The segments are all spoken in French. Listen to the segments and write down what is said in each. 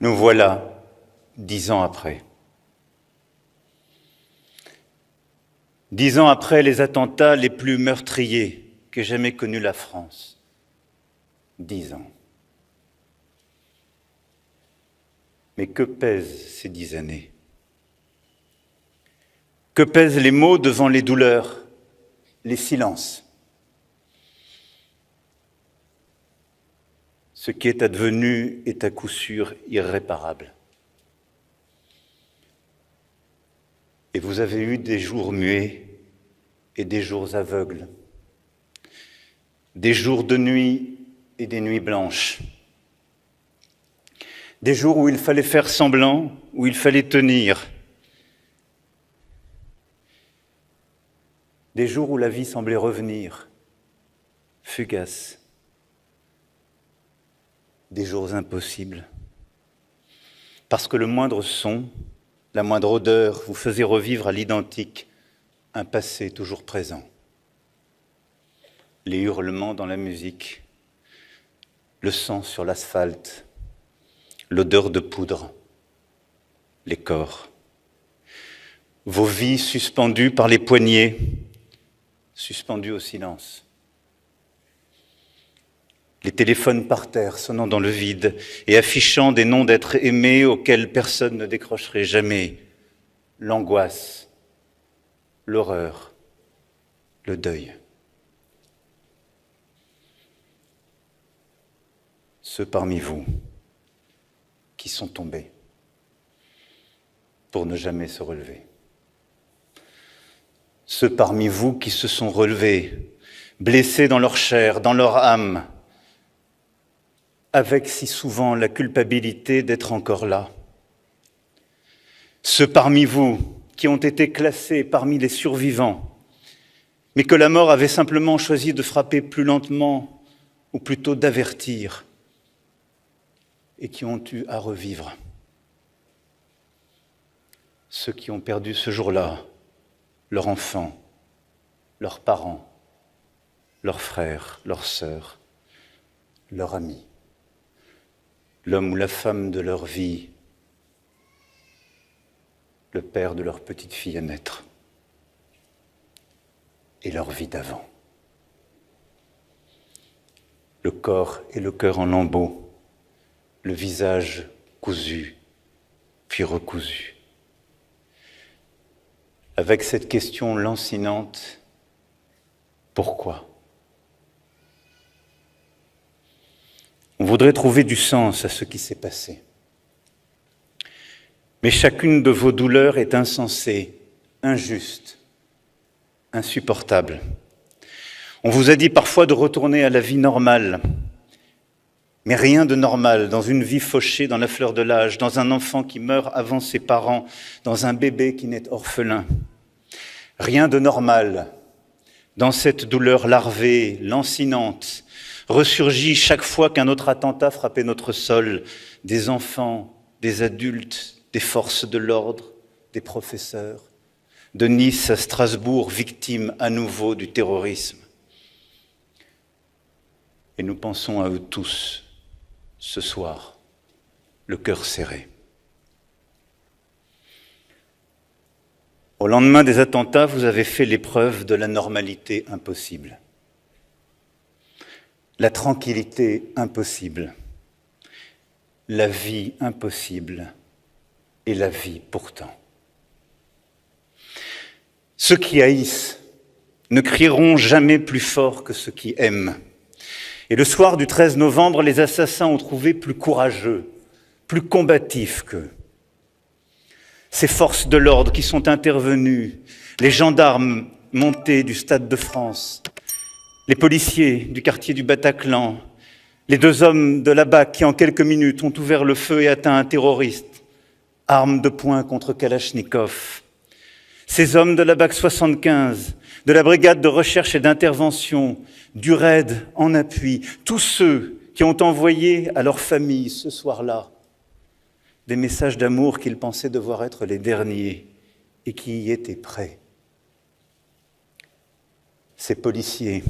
Nous voilà 10 ans après. 10 ans après les attentats les plus meurtriers qu'ait jamais connus la France. 10 ans. Mais que pèsent ces 10 années? Que pèsent les mots devant les douleurs, les silences? Ce qui est advenu est à coup sûr irréparable. Et vous avez eu des jours muets et des jours aveugles, des jours de nuit et des nuits blanches, des jours où il fallait faire semblant, où il fallait tenir, des jours où la vie semblait revenir, fugace, des jours impossibles, parce que le moindre son, la moindre odeur vous faisait revivre à l'identique un passé toujours présent. Les hurlements dans la musique, le sang sur l'asphalte, l'odeur de poudre, les corps. Vos vies suspendues par les poignets, suspendues au silence. Les téléphones par terre sonnant dans le vide et affichant des noms d'êtres aimés auxquels personne ne décrocherait jamais. L'angoisse, l'horreur, le deuil. Ceux parmi vous qui sont tombés pour ne jamais se relever. Ceux parmi vous qui se sont relevés, blessés dans leur chair, dans leur âme, avec si souvent la culpabilité d'être encore là. Ceux parmi vous qui ont été classés parmi les survivants, mais que la mort avait simplement choisi de frapper plus lentement, ou plutôt d'avertir, et qui ont eu à revivre. Ceux qui ont perdu ce jour-là, leurs enfants, leurs parents, leurs frères, leurs sœurs, leurs amis, l'homme ou la femme de leur vie, le père de leur petite fille à naître, et leur vie d'avant. Le corps et le cœur en lambeaux, le visage cousu, puis recousu. Avec cette question lancinante, pourquoi ? On voudrait trouver du sens à ce qui s'est passé. Mais chacune de vos douleurs est insensée, injuste, insupportable. On vous a dit parfois de retourner à la vie normale, mais rien de normal dans une vie fauchée dans la fleur de l'âge, dans un enfant qui meurt avant ses parents, dans un bébé qui naît orphelin. Rien de normal dans cette douleur larvée, lancinante, ressurgit chaque fois qu'un autre attentat frappait notre sol, des enfants, des adultes, des forces de l'ordre, des professeurs, de Nice à Strasbourg, victimes à nouveau du terrorisme. Et nous pensons à eux tous, ce soir, le cœur serré. Au lendemain des attentats, vous avez fait l'épreuve de la normalité impossible. La tranquillité impossible, la vie impossible et la vie pourtant. Ceux qui haïssent ne crieront jamais plus fort que ceux qui aiment. Et le soir du 13 novembre, les assassins ont trouvé plus courageux, plus combatifs qu'eux. Ces forces de l'ordre qui sont intervenues, les gendarmes montés du Stade de France, les policiers du quartier du Bataclan, les 2 hommes de la BAC qui en quelques minutes ont ouvert le feu et atteint un terroriste, arme de poing contre Kalachnikov. Ces hommes de la BAC 75, de la brigade de recherche et d'intervention, du RAID en appui, tous ceux qui ont envoyé à leurs familles ce soir-là des messages d'amour qu'ils pensaient devoir être les derniers et qui y étaient prêts. Ces policiers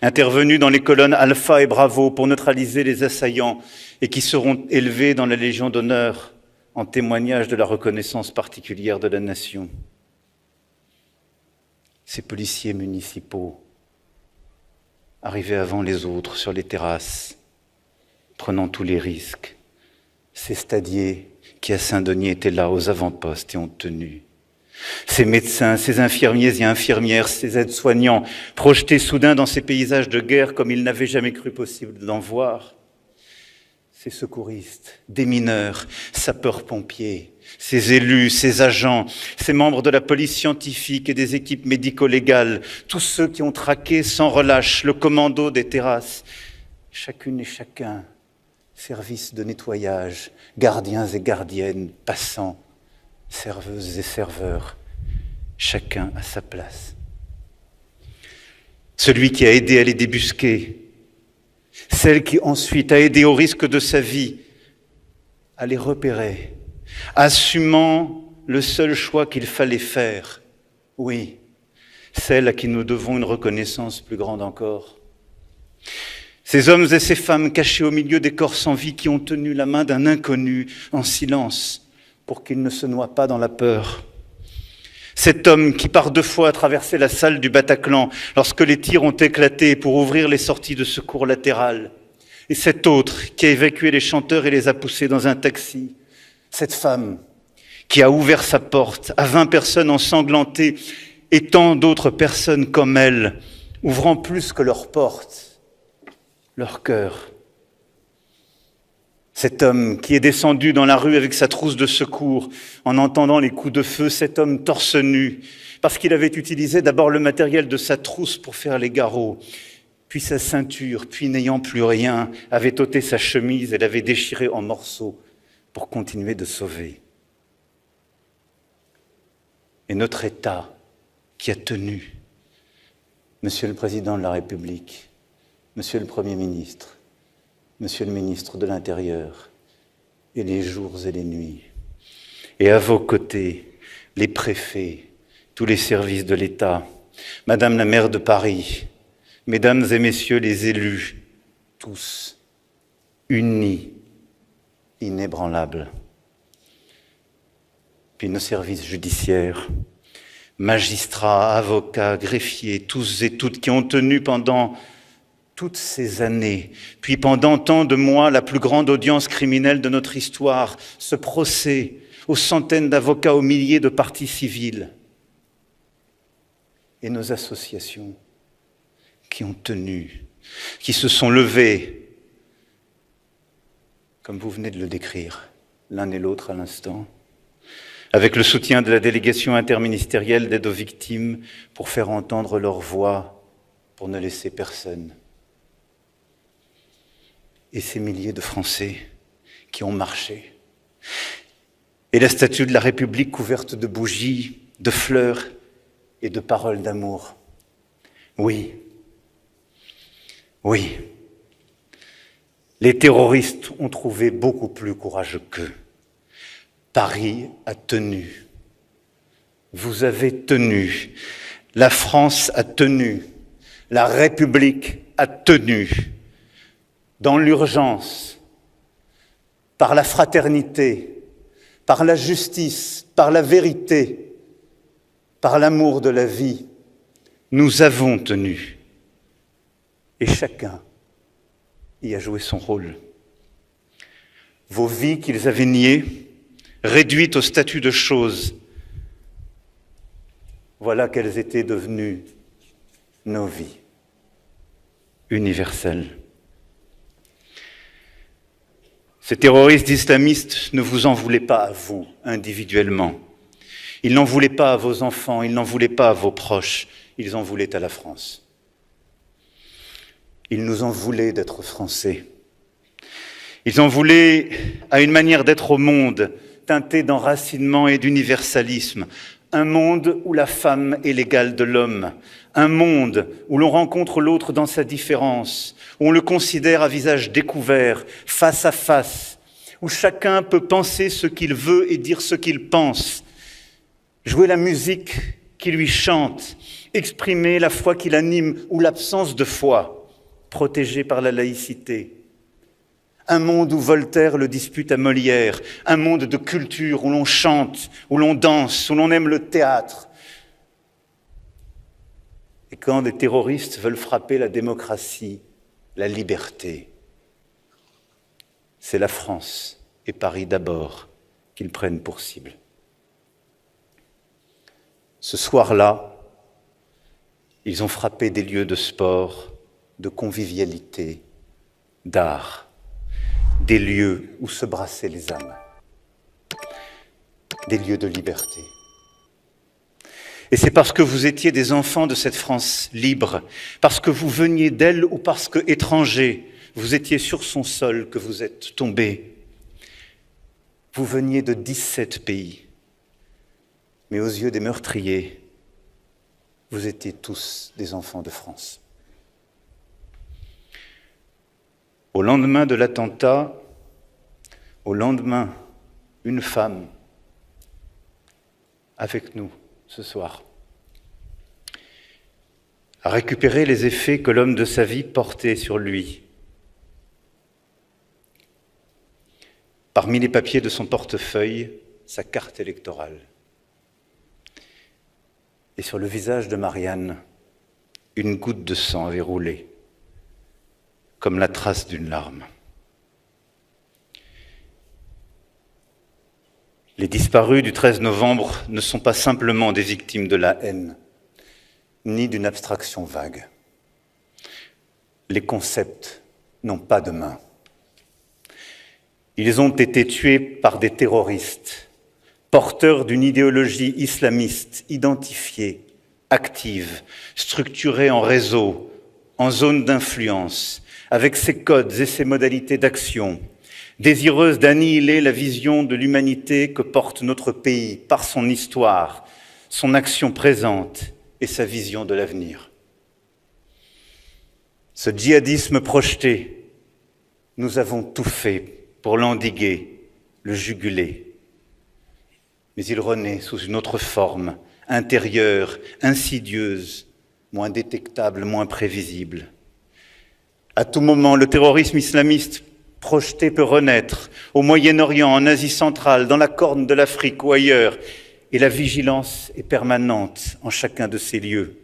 intervenus dans les colonnes Alpha et Bravo pour neutraliser les assaillants et qui seront élevés dans la Légion d'honneur en témoignage de la reconnaissance particulière de la nation. Ces policiers municipaux arrivés avant les autres sur les terrasses, prenant tous les risques. Ces stadiers qui à Saint-Denis étaient là aux avant-postes et ont tenu. Ces médecins, ces infirmiers et infirmières, ces aides-soignants, projetés soudain dans ces paysages de guerre comme ils n'avaient jamais cru possible d'en voir. Ces secouristes, des mineurs, sapeurs-pompiers, ces élus, ces agents, ces membres de la police scientifique et des équipes médico-légales, tous ceux qui ont traqué sans relâche le commando des terrasses, chacune et chacun, services de nettoyage, gardiens et gardiennes, passants, serveuses et serveurs, chacun à sa place. Celui qui a aidé à les débusquer, celle qui ensuite a aidé au risque de sa vie à les repérer, assumant le seul choix qu'il fallait faire, oui, celle à qui nous devons une reconnaissance plus grande encore. Ces hommes et ces femmes cachés au milieu des corps sans vie qui ont tenu la main d'un inconnu en silence pour qu'il ne se noie pas dans la peur. Cet homme qui par 2 fois a traversé la salle du Bataclan lorsque les tirs ont éclaté pour ouvrir les sorties de secours latérales. Et cet autre qui a évacué les chanteurs et les a poussés dans un taxi. Cette femme qui a ouvert sa porte à 20 personnes ensanglantées et tant d'autres personnes comme elle, ouvrant plus que leur porte, leur cœur. Cet homme qui est descendu dans la rue avec sa trousse de secours en entendant les coups de feu, cet homme torse nu, parce qu'il avait utilisé d'abord le matériel de sa trousse pour faire les garrots, puis sa ceinture, puis n'ayant plus rien, avait ôté sa chemise et l'avait déchirée en morceaux pour continuer de sauver. Et notre État qui a tenu, Monsieur le Président de la République, Monsieur le Premier ministre, Monsieur le ministre de l'Intérieur, et les jours et les nuits. Et à vos côtés, les préfets, tous les services de l'État, Madame la maire de Paris, Mesdames et Messieurs les élus, tous unis, inébranlables. Puis nos services judiciaires, magistrats, avocats, greffiers, tous et toutes qui ont tenu pendant toutes ces années, puis pendant tant de mois, la plus grande audience criminelle de notre histoire, ce procès aux centaines d'avocats, aux milliers de parties civiles, et nos associations qui ont tenu, qui se sont levées, comme vous venez de le décrire, l'un et l'autre à l'instant, avec le soutien de la délégation interministérielle d'aide aux victimes pour faire entendre leur voix, pour ne laisser personne. Et ces milliers de Français qui ont marché. Et la statue de la République couverte de bougies, de fleurs et de paroles d'amour. Oui, oui, les terroristes ont trouvé beaucoup plus courageux qu'eux. Paris a tenu. Vous avez tenu. La France a tenu. La République a tenu. Dans l'urgence, par la fraternité, par la justice, par la vérité, par l'amour de la vie, nous avons tenu. Et chacun y a joué son rôle. Vos vies qu'ils avaient niées, réduites au statut de choses, voilà qu'elles étaient devenues nos vies universelles. Ces terroristes islamistes ne vous en voulaient pas à vous, individuellement. Ils n'en voulaient pas à vos enfants, ils n'en voulaient pas à vos proches, ils en voulaient à la France. Ils nous en voulaient d'être Français. Ils en voulaient à une manière d'être au monde, teintée d'enracinement et d'universalisme. Un monde où la femme est l'égale de l'homme. Un monde où l'on rencontre l'autre dans sa différence, où on le considère à visage découvert, face à face, où chacun peut penser ce qu'il veut et dire ce qu'il pense, jouer la musique qui lui chante, exprimer la foi qui l'anime ou l'absence de foi, protégée par la laïcité. Un monde où Voltaire le dispute à Molière, un monde de culture où l'on chante, où l'on danse, où l'on aime le théâtre. Et quand des terroristes veulent frapper la démocratie, la liberté, c'est la France et Paris d'abord qu'ils prennent pour cible. Ce soir-là, ils ont frappé des lieux de sport, de convivialité, d'art, des lieux où se brassaient les âmes, des lieux de liberté. Et c'est parce que vous étiez des enfants de cette France libre, parce que vous veniez d'elle ou parce que, étrangers, vous étiez sur son sol que vous êtes tombés. Vous veniez de 17 pays, mais aux yeux des meurtriers, vous étiez tous des enfants de France. Au lendemain de l'attentat, une femme avec nous ce soir a récupéré les effets que l'homme de sa vie portait sur lui. Parmi les papiers de son portefeuille, sa carte électorale. Et sur le visage de Marianne, une goutte de sang avait roulé, comme la trace d'une larme. Les disparus du 13 novembre ne sont pas simplement des victimes de la haine, ni d'une abstraction vague. Les concepts n'ont pas de main. Ils ont été tués par des terroristes, porteurs d'une idéologie islamiste identifiée, active, structurée en réseau, en zone d'influence, avec ses codes et ses modalités d'action, désireuse d'annihiler la vision de l'humanité que porte notre pays par son histoire, son action présente et sa vision de l'avenir. Ce djihadisme projeté, nous avons tout fait pour l'endiguer, le juguler. Mais il renaît sous une autre forme, intérieure, insidieuse, moins détectable, moins prévisible. À tout moment, le terrorisme islamiste projeté peut renaître, au Moyen-Orient, en Asie centrale, dans la Corne de l'Afrique ou ailleurs, et la vigilance est permanente en chacun de ces lieux.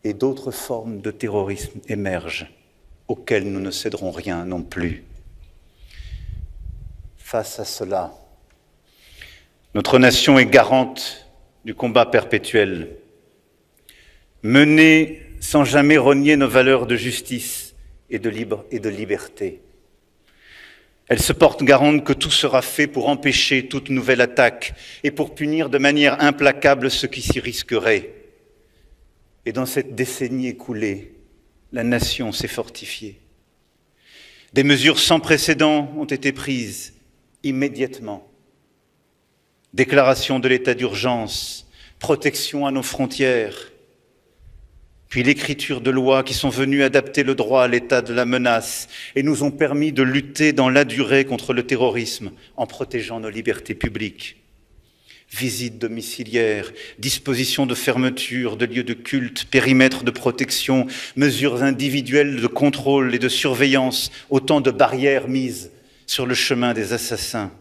Et d'autres formes de terrorisme émergent, auxquelles nous ne céderons rien non plus. Face à cela, notre nation est garante du combat perpétuel, menée sans jamais renier nos valeurs de justice et de liberté. Elle se porte garante que tout sera fait pour empêcher toute nouvelle attaque et pour punir de manière implacable ceux qui s'y risqueraient. Et dans cette décennie écoulée, la nation s'est fortifiée. Des mesures sans précédent ont été prises immédiatement. Déclaration de l'état d'urgence, protection à nos frontières, puis l'écriture de lois qui sont venues adapter le droit à l'état de la menace et nous ont permis de lutter dans la durée contre le terrorisme en protégeant nos libertés publiques. Visites domiciliaires, dispositions de fermeture de lieux de culte, périmètres de protection, mesures individuelles de contrôle et de surveillance, autant de barrières mises sur le chemin des assassins.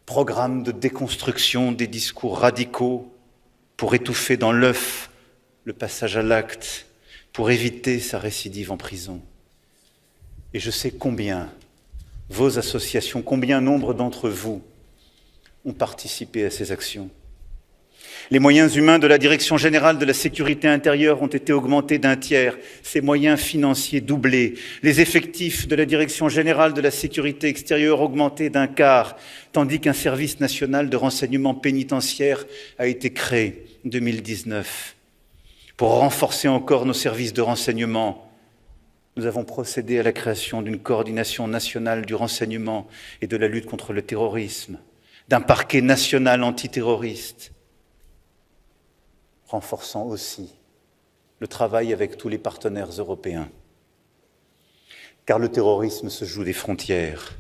Programme de déconstruction des discours radicaux pour étouffer dans l'œuf le passage à l'acte, pour éviter sa récidive en prison. Et je sais combien vos associations, combien nombre d'entre vous ont participé à ces actions. Les moyens humains de la Direction générale de la sécurité intérieure ont été augmentés d'un tiers, ses moyens financiers doublés, les effectifs de la Direction générale de la sécurité extérieure augmentés d'un quart, tandis qu'un service national de renseignement pénitentiaire a été créé en 2019. Pour renforcer encore nos services de renseignement, nous avons procédé à la création d'une coordination nationale du renseignement et de la lutte contre le terrorisme, d'un parquet national antiterroriste, renforçant aussi le travail avec tous les partenaires européens. Car le terrorisme se joue des frontières.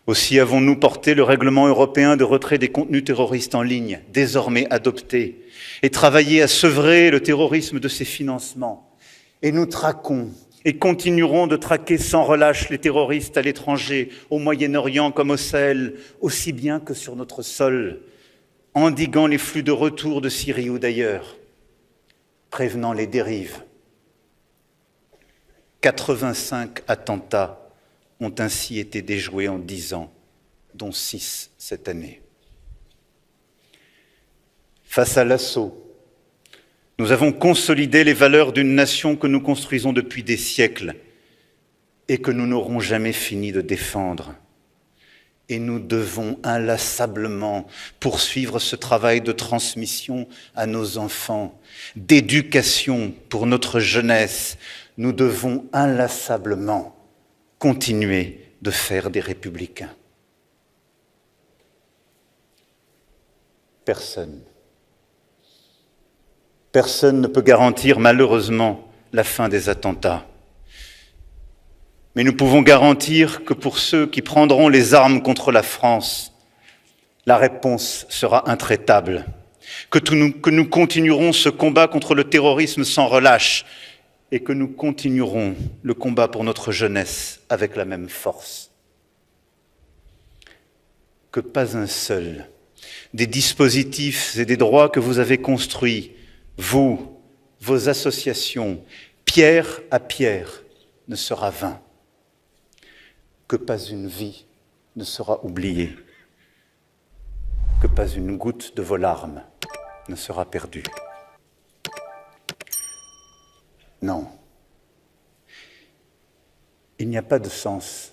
Aussi avons-nous porté le règlement européen de retrait des contenus terroristes en ligne, désormais adopté, et travaillé à sevrer le terrorisme de ses financements. Et nous traquons et continuerons de traquer sans relâche les terroristes à l'étranger, au Moyen-Orient comme au Sahel, aussi bien que sur notre sol, endiguant les flux de retour de Syrie ou d'ailleurs, prévenant les dérives. 85 attentats ont ainsi été déjoués en 10 ans, dont 6 cette année. Face à l'assaut, nous avons consolidé les valeurs d'une nation que nous construisons depuis des siècles et que nous n'aurons jamais fini de défendre. Et nous devons inlassablement poursuivre ce travail de transmission à nos enfants, d'éducation pour notre jeunesse. Nous devons inlassablement continuer de faire des républicains. Personne ne peut garantir malheureusement la fin des attentats. Mais nous pouvons garantir que pour ceux qui prendront les armes contre la France, la réponse sera intraitable, que nous continuerons ce combat contre le terrorisme sans relâche et que nous continuerons le combat pour notre jeunesse avec la même force. Que pas un seul des dispositifs et des droits que vous avez construits, vous, vos associations, pierre à pierre, ne sera vain. Que pas une vie ne sera oubliée. Que pas une goutte de vos larmes ne sera perdue. Non. Il n'y a pas de sens,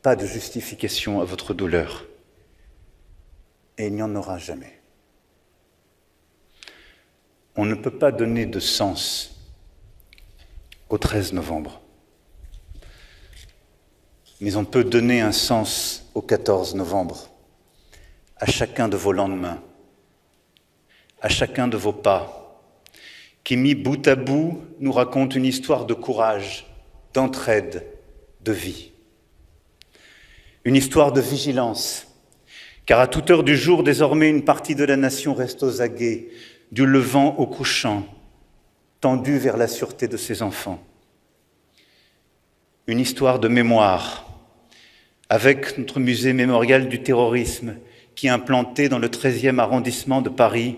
pas de justification à votre douleur. Et il n'y en aura jamais. On ne peut pas donner de sens au 13 novembre. Mais on peut donner un sens au 14 novembre, à chacun de vos lendemains, à chacun de vos pas, qui, mis bout à bout, nous racontent une histoire de courage, d'entraide, de vie. Une histoire de vigilance, car à toute heure du jour, désormais, une partie de la nation reste aux aguets, du levant au couchant, tendue vers la sûreté de ses enfants. Une histoire de mémoire, avec notre musée mémorial du terrorisme, qui, implanté dans le 13e arrondissement de Paris,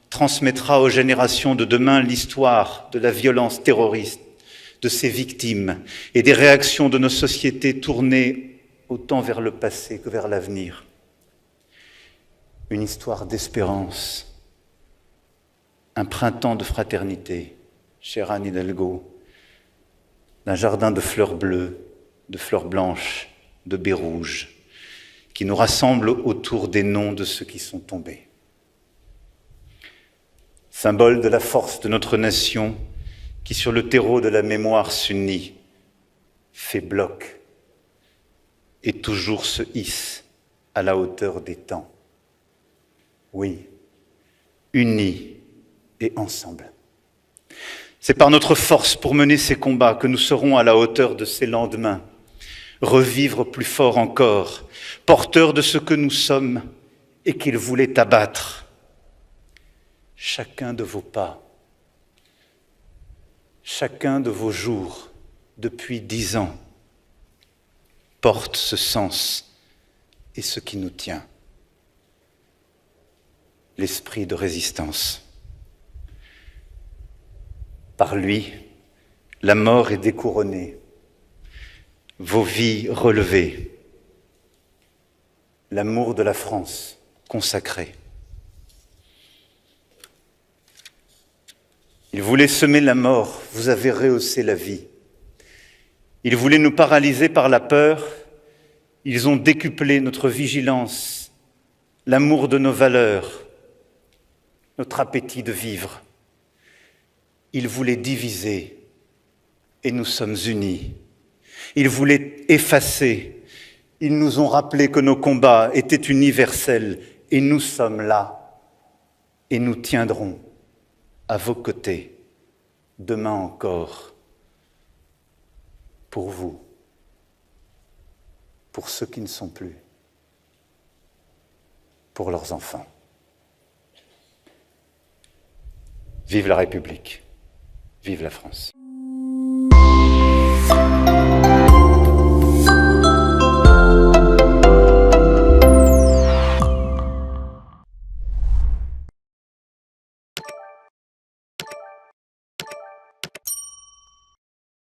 transmettra aux générations de demain l'histoire de la violence terroriste, de ses victimes et des réactions de nos sociétés tournées autant vers le passé que vers l'avenir. Une histoire d'espérance, un printemps de fraternité, chère Anne Hidalgo, d'un jardin de fleurs bleues, de fleurs blanches, de baies rouges, qui nous rassemble autour des noms de ceux qui sont tombés. Symbole de la force de notre nation, qui sur le terreau de la mémoire s'unit, fait bloc et toujours se hisse à la hauteur des temps. Oui, unis et ensemble. C'est par notre force pour mener ces combats que nous serons à la hauteur de ces lendemains, revivre plus fort encore, porteurs de ce que nous sommes et qu'ils voulaient abattre. Chacun de vos pas, chacun de vos jours, depuis 10 ans, porte ce sens et ce qui nous tient. L'esprit de résistance. Par lui, la mort est découronnée, vos vies relevées, l'amour de la France consacré. Il voulait semer la mort, vous avez rehaussé la vie. Il voulait nous paralyser par la peur, ils ont décuplé notre vigilance, l'amour de nos valeurs, notre appétit de vivre. Ils voulaient diviser et nous sommes unis. Ils voulaient effacer. Ils nous ont rappelé que nos combats étaient universels et nous sommes là et nous tiendrons à vos côtés demain encore pour vous pour ceux qui ne sont plus, pour leurs enfants. Vive la République, vive la France.